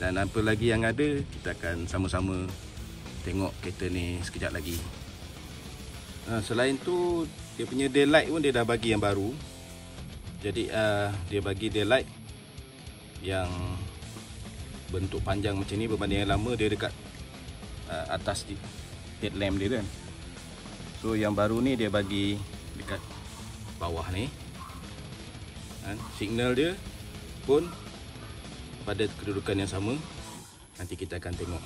Dan apa lagi yang ada, kita akan sama-sama tengok kereta ni sekejap lagi. Selain tu, dia punya daylight pun dia dah bagi yang baru. Jadi dia bagi daylight yang bentuk panjang macam ni berbanding yang lama. Dia dekat atas headlamp dia kan. So yang baru ni dia bagi dekat bawah ni. Signal dia pun pada kedudukan yang sama. Nanti kita akan tengok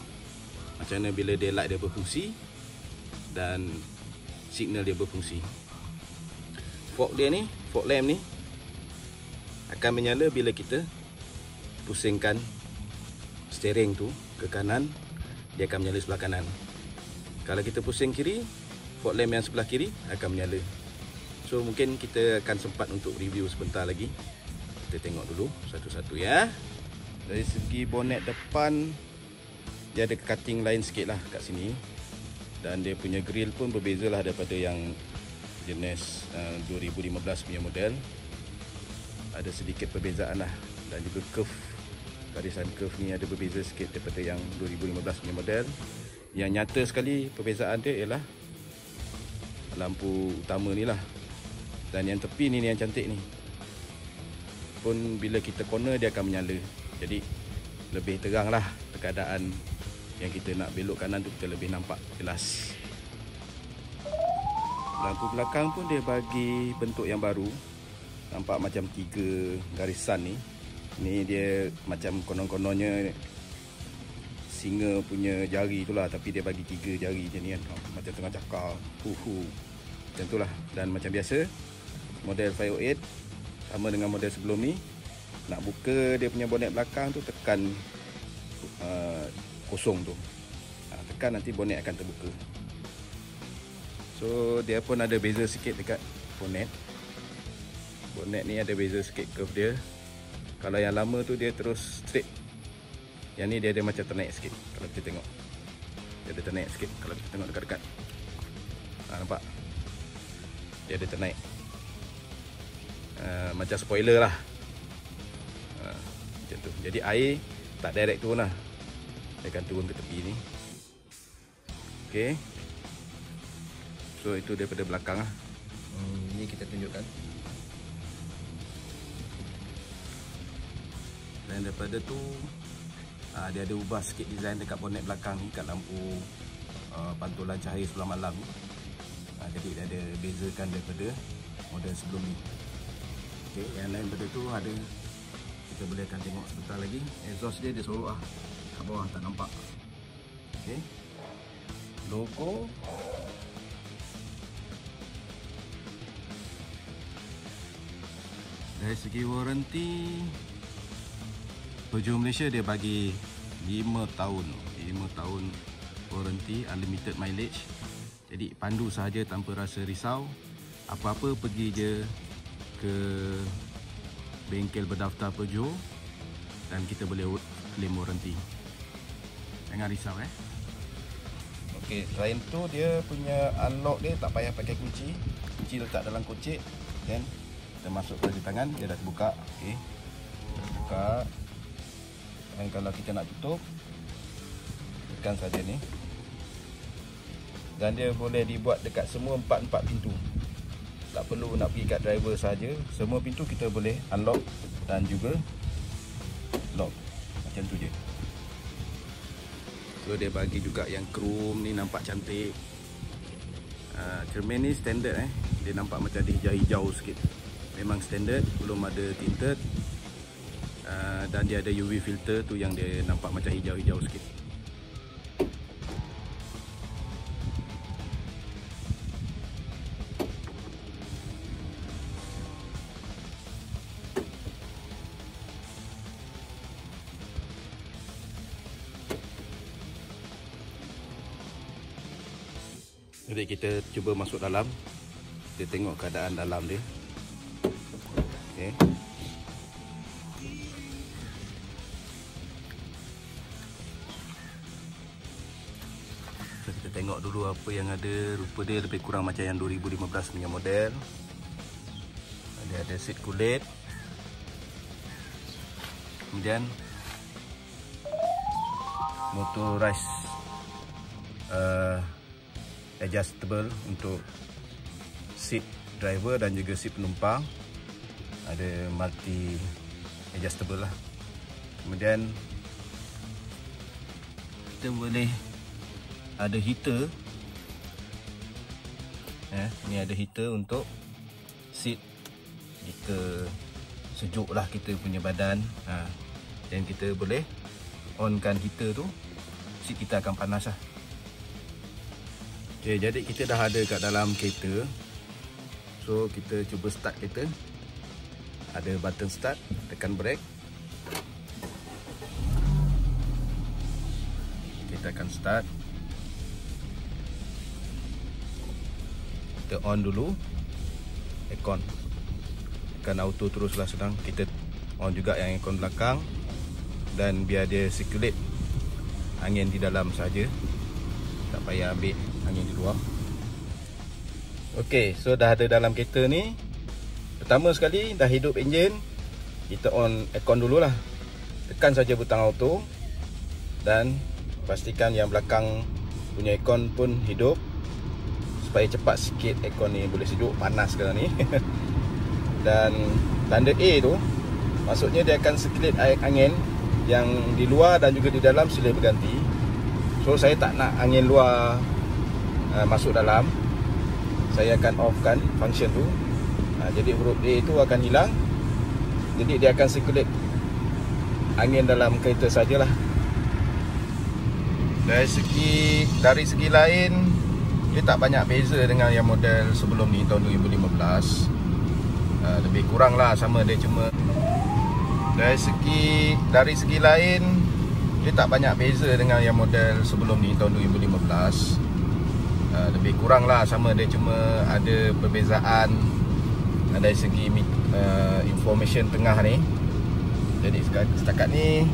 macam mana bila daylight dia berfungsi dan signal dia berfungsi. Fog lamp ni akan menyala bila kita pusingkan steering tu ke kanan, dia akan menyala sebelah kanan. Kalau kita pusing kiri, fog lamp yang sebelah kiri akan menyala. So mungkin kita akan sempat untuk review sebentar lagi. Kita tengok dulu satu-satu ya. Dari segi bonet depan, dia ada cutting lain sikit lah kat sini. Dan dia punya grill pun berbeza lah daripada yang jenis 2015 punya model. Ada sedikit perbezaan lah. Dan juga curve, garisan curve ni ada berbeza sikit daripada yang 2015 punya model. Yang nyata sekali perbezaan dia ialah lampu utama ni lah. Dan yang tepi ni yang cantik ni, pun bila kita corner dia akan menyala. Jadi lebih terang lah keadaan yang kita nak belok kanan tu, kita lebih nampak jelas. Lampu belakang pun dia bagi bentuk yang baru. Nampak macam 3 garisan ni. Ni dia macam konon-kononnya singa punya jari tu lah, tapi dia bagi 3 jari je ni kan. Macam tengah cakar. Macam tu lah. Dan macam biasa, model 508 sama dengan model sebelum ni. Nak buka dia punya bonet belakang tu, tekan kosong tu. Tekan, nanti bonet akan terbuka. So dia pun ada beza sikit dekat bonet. Bonet ni ada beza sikit curve dia. Kalau yang lama tu dia terus straight. Yang ni dia ada macam ternaik sikit. Kalau kita tengok, dia ada ternaik sikit. Kalau kita tengok dekat-dekat, nampak? Dia ada ternaik. Macam spoiler lah. Macam tu. Jadi air tak direct turun lah. Dia akan turun ke tepi ni. Okay. So itu daripada belakang lah. Ini kita tunjukkan. Dan daripada tu dia ada ubah sikit design dekat bonet belakang ni, kat lampu pantulan cahaya sebelah malam ni. Jadi dia ada bezakan daripada model sebelum ni. Okay, yang lain daripada tu ada, kita boleh akan tengok sebentar lagi. Exhaust dia sorok lah kat bawah, tak nampak. Okay. Logo. Dari segi warranty, Peugeot Malaysia dia bagi 5 tahun warranty, unlimited mileage. Jadi pandu sahaja tanpa rasa risau. Apa-apa pergi je ke bengkel berdaftar Peugeot dan kita boleh claim warranty. Jangan risau Okey, selain tu dia punya unlock dia tak payah pakai kunci. Kunci letak dalam kocek, then kita masukkan di tangan, dia dah terbuka. Okey. Buka. Dan kalau kita nak tutup, tekan saja ni. Dan dia boleh dibuat dekat semua 4 pintu. Tak perlu nak pergi kat driver saja. Semua pintu kita boleh unlock dan juga lock. Macam tu je. So dia bagi juga yang chrome ni, nampak cantik. Cermin ni standard Dia nampak macam ada hijau-hijau sikit. Memang standard, belum ada tinted. Dan dia ada UV filter tu yang dia nampak macam hijau-hijau sikit. Jadi kita cuba masuk dalam. Kita tengok keadaan dalam dia. Okay. So, kita tengok dulu apa yang ada. Rupa dia lebih kurang macam yang 2015 punya model. Dia ada seat kulit. Kemudian motorized adjustable untuk seat driver dan juga seat penumpang. Ada multi adjustable lah. Kemudian kita boleh ada heater. Ni ada heater untuk seat jika sejuk lah kita punya badan. Dan kita boleh onkan heater tu, seat kita akan panas lah. Okay, jadi kita dah ada kat dalam kereta. So kita cuba start kereta. Ada button start, tekan brake. Kita akan start. Kita on dulu aircon. Tekan auto teruslah sedang. Kita on juga yang aircon belakang. Dan biar dia circulate angin di dalam saja. Tak payah ambil angin di luar. Ok, so dah ada dalam kereta ni. Pertama sekali dah hidup enjin, kita on aircon dululah. Tekan saja butang auto dan pastikan yang belakang punya aircon pun hidup supaya cepat sikit aircon ni boleh sejuk, panas sekarang ni. Dan tanda A tu maksudnya dia akan circulate air angin yang di luar dan juga di dalam silih berganti. So saya tak nak angin luar masuk dalam. Saya akan offkan function tu. Jadi huruf A itu akan hilang. Jadi dia akan circulate angin dalam kereta sajalah. Dari segi lain, dia tak banyak beza dengan yang model sebelum ni tahun 2015. Lebih kurang lah sama, dia cuma dari segi lain, dia tak banyak beza dengan yang model sebelum ni tahun 2015. Lebih kurang lah sama, dia cuma ada perbezaan dari segi information tengah ni. Jadi setakat ni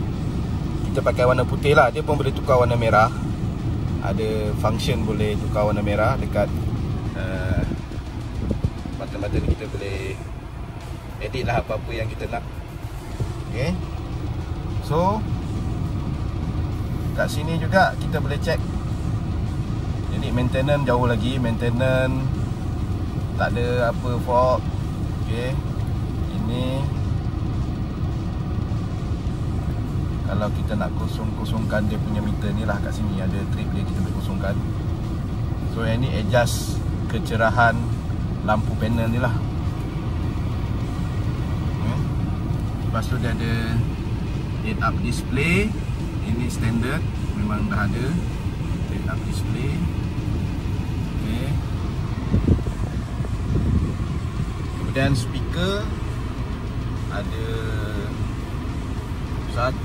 kita pakai warna putih lah. Dia pun boleh tukar warna merah. Ada function boleh tukar warna merah dekat button-button ni. Kita boleh edit lah apa-apa yang kita nak. Okay. So kat sini juga kita boleh check. Jadi maintenance jauh lagi. Maintenance tak ada apa fault. Okay. Ini kalau kita nak kosongkan dia punya meter ni lah, kat sini ada trip dia, kita boleh kosongkan. So yang ni adjust kecerahan lampu panel ni lah. Okay. Lepas tu dia ada head up display. Ini standard, memang dah ada head up display. Okay. Dan speaker ada 1, 2,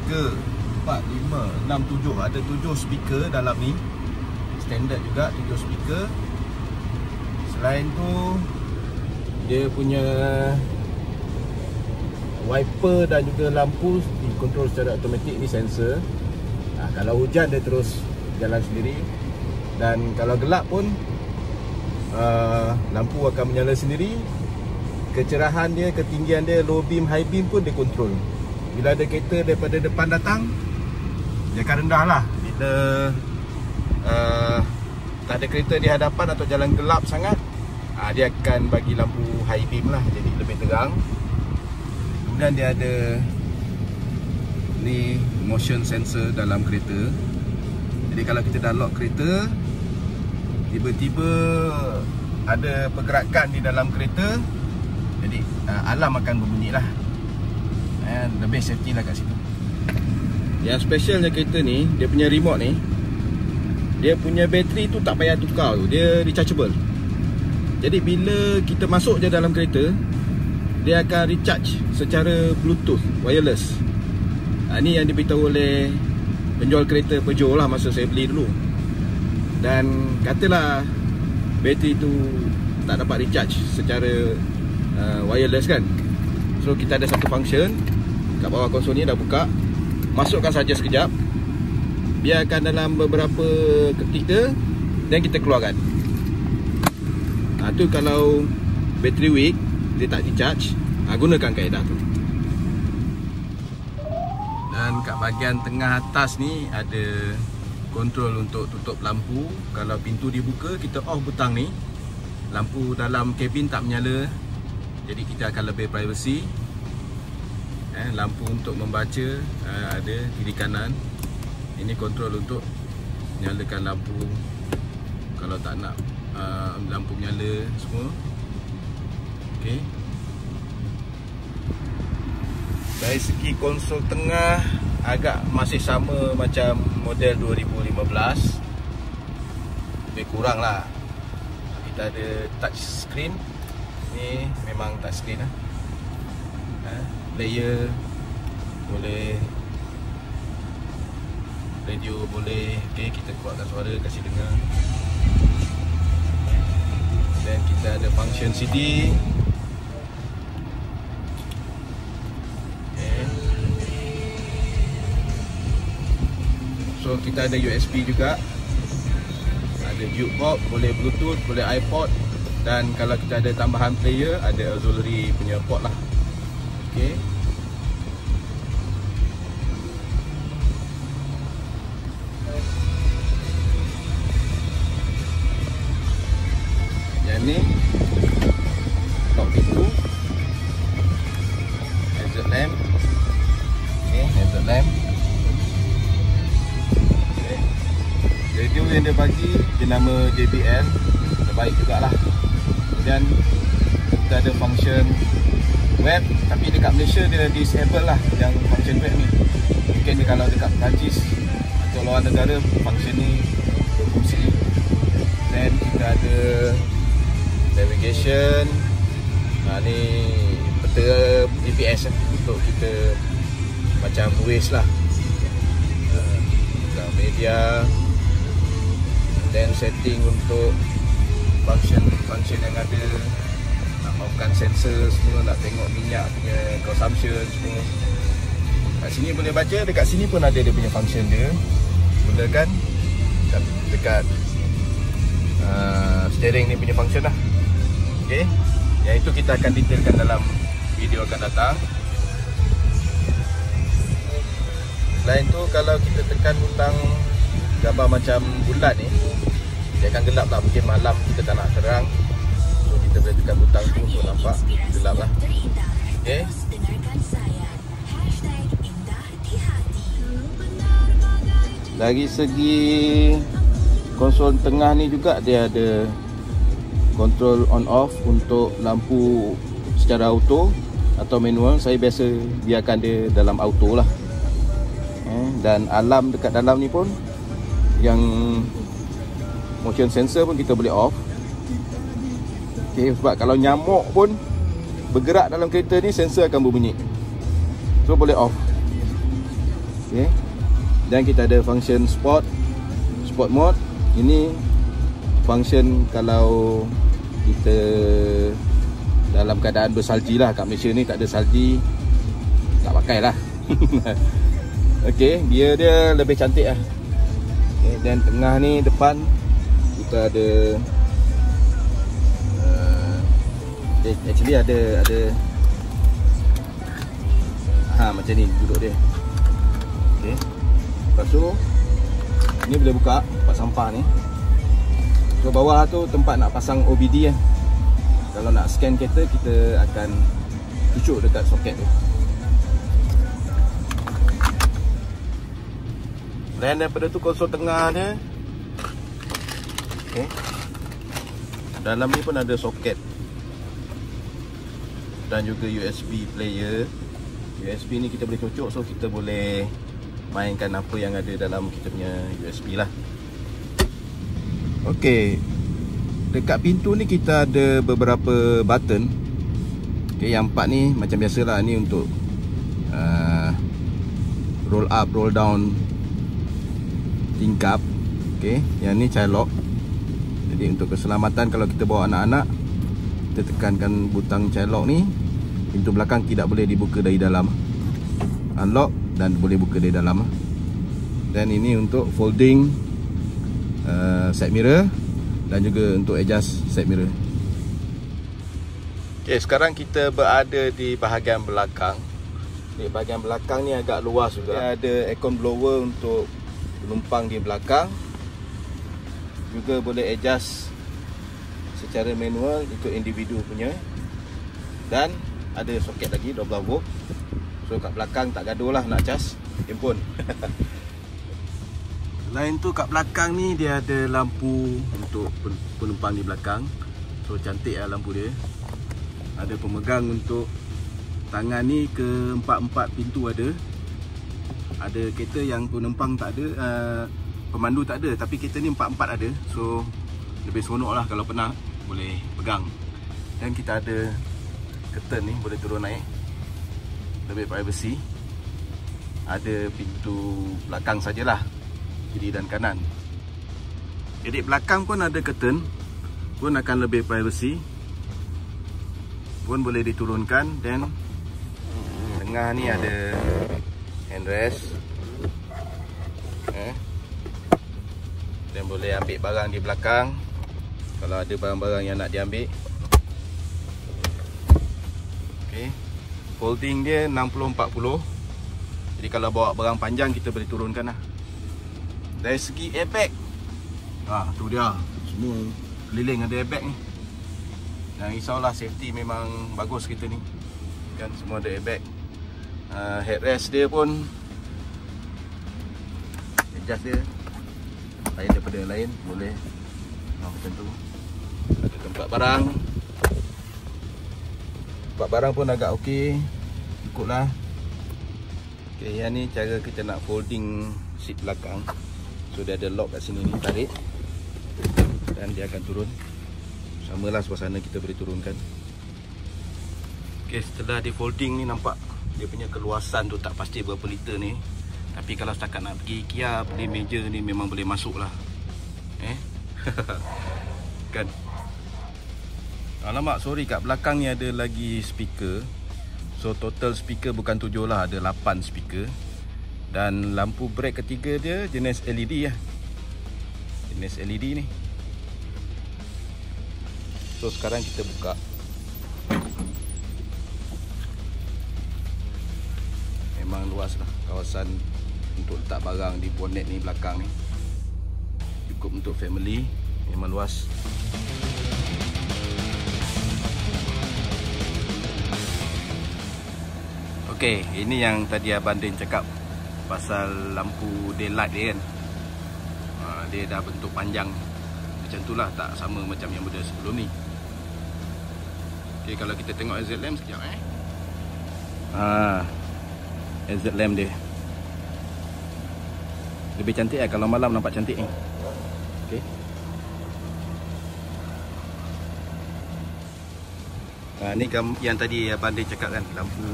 3, 4, 5, 6, 7. Ada 7 speaker dalam ni. Standard juga 7 speaker. Selain tu dia punya wiper dan juga lampu dikontrol secara automatik. Ni sensor. Kalau hujan dia terus jalan sendiri. Dan kalau gelap pun lampu akan menyala sendiri. Kecerahan dia, ketinggian dia, low beam, high beam pun dia kontrol. Bila ada kereta daripada depan datang, dia akan rendah lah. Bila tak ada kereta di hadapan atau jalan gelap sangat, dia akan bagi lampu high beam lah, jadi lebih terang. Kemudian dia ada ni motion sensor dalam kereta. Jadi kalau kita dah lock kereta, tiba-tiba ada pergerakan di dalam kereta, jadi alarm akan berbunyi lah. Lebih safety lah kat situ. Yang specialnya kereta ni, dia punya remote ni, dia punya bateri tu tak payah tukar tu, dia rechargeable. Jadi bila kita masuk je dalam kereta, dia akan recharge secara Bluetooth, wireless. Ni yang diberitahu oleh penjual kereta Peugeot lah masa saya beli dulu. Dan katalah bateri tu tak dapat recharge secara wireless kan. So kita ada satu function kat bawah konsol ni, dah buka. Masukkan saja sekejap, biarkan dalam beberapa ketika, dan kita keluarkan. Tu kalau bateri weak, dia tak recharge, gunakan kaedah tu. Dan kat bahagian tengah atas ni ada kontrol untuk tutup lampu. Kalau pintu dibuka, kita off butang ni, lampu dalam kabin tak menyala. Jadi kita akan lebih privacy. Lampu untuk membaca ada kiri kanan. Ini kontrol untuk nyalakan lampu kalau tak nak lampu menyala semua. Okey. Dari segi konsol tengah agak masih sama macam model 2015. Lebih kurang lah. Kita ada touch screen. Ni memang touch screen lah. Player boleh, radio boleh. Okey, kita kuatkan suara, kasih dengar. Dan kita ada function CD. So kita ada USB juga. Ada jukebox, boleh Bluetooth, boleh iPod. Dan kalau kita ada tambahan player, ada auxiliary punya port lah. Okey. Yang ni lock pintu, hazard lamp. Okey, hazard lamp. Radio yang dia bagi, dia nama JBL, terbaik jugalah. Kemudian kita ada function web, tapi dekat Malaysia dia disable lah yang function web ni. Mungkin dia kalau dekat Perancis atau luar negara function ni berfungsi. Dan kita ada navigation. Ni peta GPS untuk kita macam Waze lah. Media. Dan setting untuk function yang ada, nak mahukan sensor semua, nak tengok minyak punya consumption semua. Kat sini boleh baca, dekat sini pun ada dia punya function dia. Gunakan dekat steering ni punya function lah. Okey, yang itu kita akan detailkan dalam video akan datang. Selain tu, kalau kita tekan butang gambar macam bulat ni, dia akan gelap lah. Mungkin malam kita tak nak terang, so kita boleh tekan butang tu untuk nampak gelap lah. Okay. Dari segi konsol tengah ni juga dia ada kontrol on off untuk lampu secara auto atau manual. Saya biasa biarkan dia dalam auto lah. Dan alarm dekat dalam ni pun, yang motion sensor pun kita boleh off. Okay, sebab kalau nyamuk pun bergerak dalam kereta ni, sensor akan berbunyi, so boleh off. Okay. Dan kita ada function sport mode. Ini function kalau kita dalam keadaan bersalji lah. Kat Malaysia ni tak ada salji, tak pakai lah. Okay, dia lebih cantik lah. Okay, dan tengah ni depan kita ada actually ada macam ni duduk dia. Okay. Lepas tu ni boleh buka tempat sampah ni. So bawah tu tempat nak pasang OBD lah. Kalau nak scan kereta, kita akan cucuk dekat soket tu. Dan daripada tu konsol tengah dia. Okay. Dalam ni pun ada soket dan juga USB player. USB ni kita boleh cocok, so kita boleh mainkan apa yang ada dalam kita punya USB lah. Okey, dekat pintu ni kita ada beberapa button. Okey, yang 4 ni macam biasalah, ni untuk roll up, roll down tingkap. Okey, yang ni child lock. Jadi untuk keselamatan, kalau kita bawa anak-anak, kita tekankan butang child lock ni, pintu belakang tidak boleh dibuka dari dalam. Unlock dan boleh buka dari dalam. Dan ini untuk folding side mirror dan juga untuk adjust side mirror. Okey, sekarang kita berada di bahagian belakang. Di bahagian belakang ni agak luas juga. Dia ada aircon blower untuk penumpang di belakang. Juga boleh adjust secara manual ikut individu punya. Dan ada soket lagi 12 volt. So kat belakang tak gaduh lah nak cas handphone. Selain tu kat belakang ni dia ada lampu untuk penumpang di belakang. So cantik lah lampu dia. Ada pemegang untuk tangan ni ke 4 pintu ada. Ada kereta yang penumpang tak ada, pemandu tak ada, tapi kereta ni 4 ada. So lebih seronok lah kalau pernah boleh pegang. Dan kita ada curtain ni boleh turun naik, lebih privacy. Ada pintu belakang sajalah, kiri dan kanan. Jadi belakang pun ada curtain, pun akan lebih privacy, pun boleh diturunkan. Dan tengah ni ada handrest, dan boleh ambil barang di belakang kalau ada barang-barang yang nak diambil. Okay. Folding dia 60-40. Jadi kalau bawa barang panjang kita boleh turunkan lah. Dari segi airbag, tu dia, semua keliling ada airbag ni. Jangan risaulah, safety memang bagus kita ni kan, semua ada airbag. Headrest dia pun adjust dia lain daripada yang lain, boleh macam tu. Ada tempat barang. Tempat barang pun agak okey, ikutlah. Okay, yang ni cara kita nak folding seat belakang. So dia ada lock kat sini ni, tarik dan dia akan turun. Samalah suasana kita boleh turunkan. Okay, setelah di folding ni nampak dia punya keluasan tu tak pasti berapa liter ni. Tapi kalau setakat nak pergi IKEA, beli meja ni memang boleh masuk lah. Kan. Alamak, sorry, kat belakang ni ada lagi speaker. So total speaker bukan 7 lah, ada 8 speaker. Dan lampu brake ketiga dia jenis LED lah. Jenis LED ni. So sekarang kita buka. Memang luas lah kawasan untuk letak barang di bonnet ni belakang ni. Cukup untuk family, memang luas. Okey, ini yang tadi Abang Din cakap pasal lampu daylight dia kan. Dia dah bentuk panjang macam tu lah, tak sama macam yang model sebelum ni. Okey, kalau kita tengok exit lamp sekejap exit lamp dia lebih cantik lah, kalau malam nampak cantik ni. Okey. Ni yang tadi Abang Din cakap kan, lampu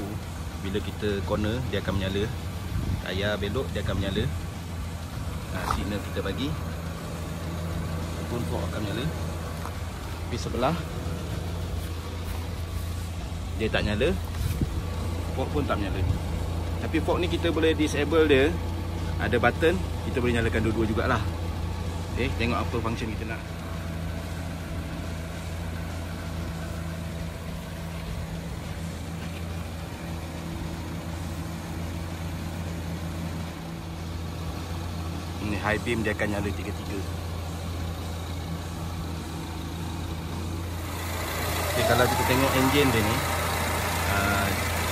bila kita corner dia akan menyala, tayar belok dia akan menyala. Signal kita bagi pun fog akan menyala. Tapi sebelah dia tak nyala, fog pun tak menyala. Tapi fog ni kita boleh disable dia, ada button, kita boleh nyalakan dua-dua jugalah. Okay, tengok apa function kita nak. Ini high beam dia akan nyala tiga-tiga. Okay, kalau kita tengok engine dia ni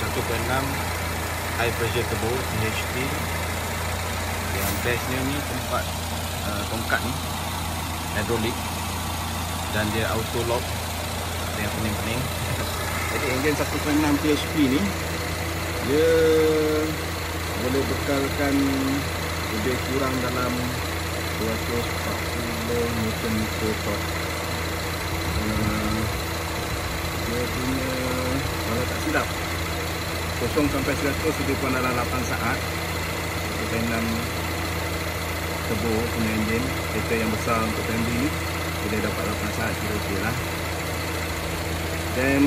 1.6 high pressure turbo CHP. Yang bestnya ni tempat tongkat ni hydraulic dan dia auto lock, yang pening-pening. Jadi engine 1.6 CHP ni dia boleh bekalkan lebih kurang dalam 240 Nm torque. Dia punya, kalau tak silap, 0 sampai 100 lebih kurang dalam 8 saat. 1.6 turbo punya enjin, kereta yang besar untuk family ni, boleh dapat 8 saat, kira-kira lah. Dan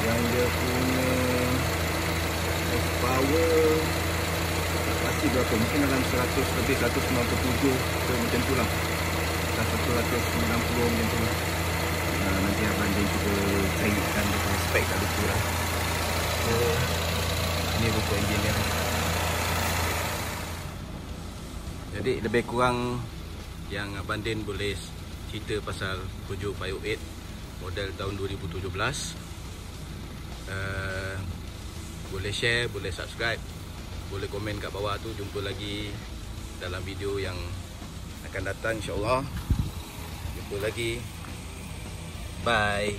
yang dia punya power tak pasti berapa, mungkin dalam 100 lebih, 197 ke macam tu lah, 190 macam tu lah. Nanti Abang Din cuba carikan dia punya spek tak lupa lah. Ini buku engineer. Jadi lebih kurang yang Abang Din boleh cerita pasal Peugeot 508 model tahun 2017. Boleh share, boleh subscribe, boleh komen kat bawah tu. Jumpa lagi dalam video yang akan datang, insyaAllah. Jumpa lagi. Bye.